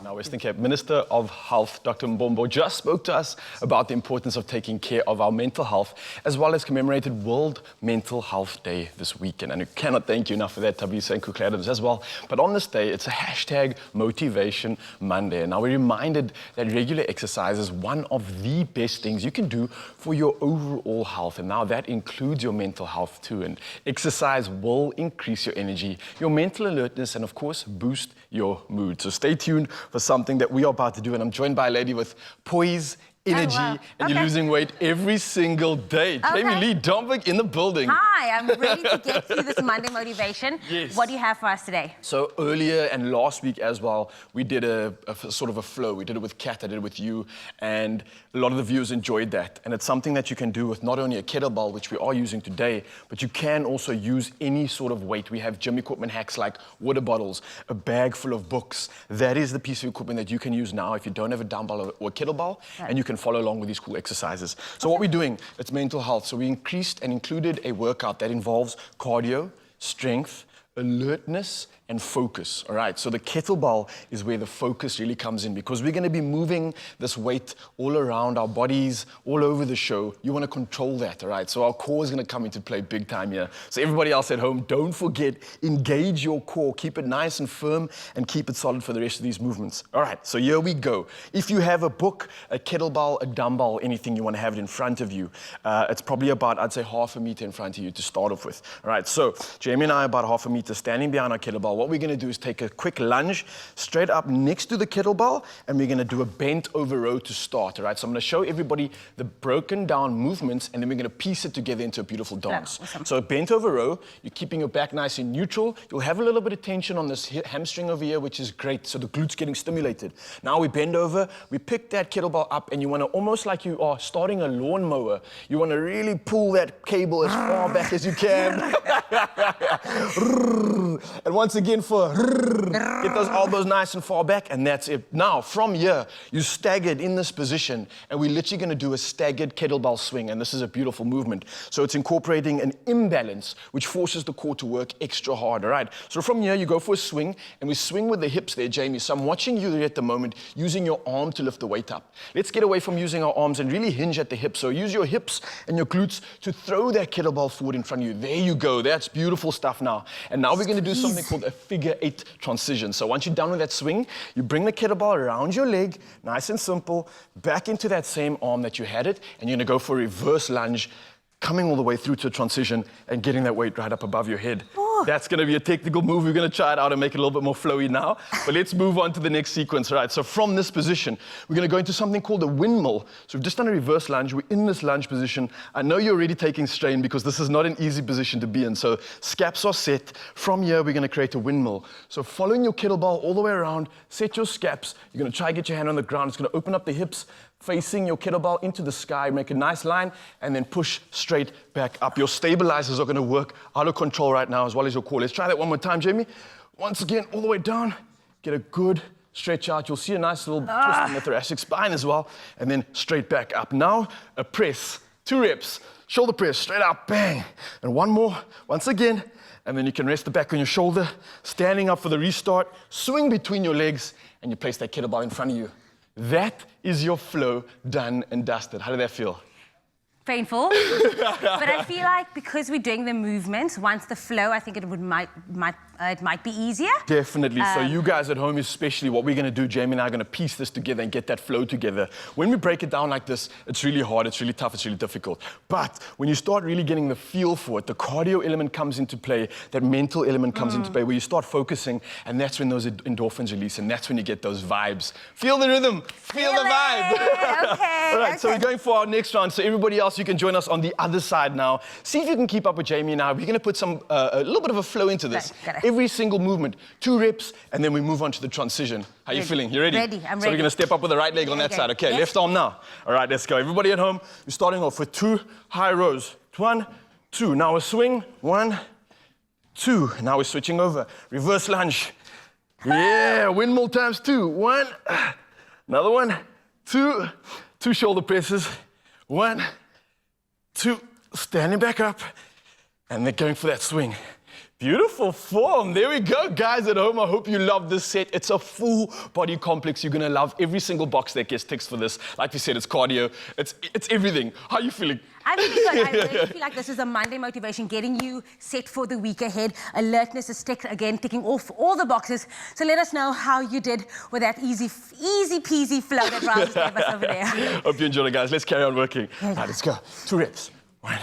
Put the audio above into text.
Now, Western Cape Minister of Health, Dr. Mbombo, just spoke to us about the importance of taking care of our mental health, as well as commemorated World Mental Health Day this weekend. And we cannot thank you enough for that, Tabisa and Kukla Adams as well. But on this day, it's a hashtag Motivation Monday. And now we're reminded that regular exercise is one of the best things you can do for your overall health. And now that includes your mental health too. And exercise will increase your energy, your mental alertness, and of course, boost your mood. So stay tuned for something that we are about to do. And I'm joined by a lady with poise, energy, and you're losing weight every single day. Jamie Lee Domvik in the building. Hi, I'm ready to get through this Monday motivation. Yes. What do you have for us today? So earlier and last week as well, we did a sort of a flow. We did it with Kat, I did it with you, and a lot of the viewers enjoyed that. And it's something that you can do with not only a kettlebell, which we are using today, but you can also use any sort of weight. We have gym equipment hacks like water bottles, a bag full of books. That is the piece of equipment that you can use now if you don't have a dumbbell or a kettlebell, and you can follow along with these cool exercises. So what we're doing, it's mental health. So we increased and included a workout that involves cardio, strength, alertness, and focus. All right, so the kettlebell is where the focus really comes in, because we're going to be moving this weight all around our bodies, all over the show. You want to control that, all right? So our core is going to come into play big time here. So everybody else at home, don't forget, engage your core. Keep it nice and firm and keep it solid for the rest of these movements. All right, so here we go. If you have a book, a kettlebell, a dumbbell, anything, you want to have it in front of you. It's probably about, I'd say, half a meter in front of you to start off with. All right, so Jamie and I are about half a meter standing behind our kettlebell. What we're going to do is take a quick lunge straight up next to the kettlebell, and we're going to do a bent over row to start. All right, so I'm going to show everybody the broken down movements, and then we're going to piece it together into a beautiful dance. Awesome. So bent over row, you're keeping your back nice and neutral. You'll have a little bit of tension on this hamstring over here, which is great. So the glutes getting stimulated. Now we bend over, we pick that kettlebell up, and you want to, almost like you are starting a lawnmower, you want to really pull that cable as far back as you can. And once again for get those elbows nice and far back, and that's it. Now, from here, you staggered in this position, and we're literally going to do a staggered kettlebell swing, and this is a beautiful movement. So it's incorporating an imbalance, which forces the core to work extra hard, all right? So from here, you go for a swing, and we swing with the hips there, Jamie. So I'm watching you there at the moment, using your arm to lift the weight up. Let's get away from using our arms and really hinge at the hips. So use your hips and your glutes to throw that kettlebell forward in front of you. There you go. That's beautiful stuff now. And now we're going to do something called a figure 8 transition. So once you're done with that swing, you bring the kettlebell around your leg, nice and simple, back into that same arm that you had it, and you're going to go for a reverse lunge, coming all the way through to a transition and getting that weight right up above your head. That's going to be a technical move. We're going to try it out and make it a little bit more flowy now. But let's move on to the next sequence. All right, so from this position, we're going to go into something called a windmill. So we've just done a reverse lunge. We're in this lunge position. I know you're already taking strain because this is not an easy position to be in. So scaps are set. From here, we're going to create a windmill. So following your kettlebell all the way around, set your scaps. You're going to try and get your hand on the ground. It's going to open up the hips, facing your kettlebell into the sky, make a nice line, and then push straight back up. Your stabilizers are going to work out of control right now, as well as your core. Let's try that one more time, Jamie. Once again, all the way down. Get a good stretch out. You'll see a nice little twist in the thoracic spine as well, and then straight back up. Now, a press, 2 reps. Shoulder press, straight up, bang. And one more, once again, and then you can rest the back on your shoulder, standing up for the restart, swing between your legs, and you place that kettlebell in front of you. That is your flow done and dusted. How did that feel? Painful. But I feel like because we're doing the movements, once the flow, I think it might be easier. Definitely. So you guys at home especially, what we're going to do, Jamie and I are going to piece this together and get that flow together. When we break it down like this, it's really hard, it's really tough, it's really difficult. But when you start really getting the feel for it, the cardio element comes into play, that mental element comes into play, where you start focusing, and that's when those endorphins release, and that's when you get those vibes. Feel the rhythm, feel the vibe. Okay. All right, so we're going for our next round. So everybody else, you can join us on the other side now. See if you can keep up with Jamie and I. We're going to put some a little bit of a flow into this. Got it. Every single movement, 2 reps, and then we move on to the transition. How are you feeling? You ready? Ready, I'm ready. So we're going to step up with the right leg on that side. Okay, yes. Left arm now. All right, let's go. Everybody at home, we're starting off with 2 high rows. 1, 2. Now a swing. 1, 2. Now we're switching over. Reverse lunge. Yeah, windmill times 2. 1. Another one. 2. 2 shoulder presses. 1, 2. Standing back up. And then going for that swing. Beautiful form. There we go, guys at home. I hope you love this set. It's a full body complex. You're gonna love every single box that gets ticks for this. Like we said, it's cardio. It's everything. How are you feeling? I'm really good. I really feel like this is a Monday motivation, getting you set for the week ahead. Alertness is ticking off all the boxes. So let us know how you did with that easy peasy flow that Ryle just gave us over there. Hope you enjoyed it, guys. Let's carry on working. All right, let's go. 2 reps. 1.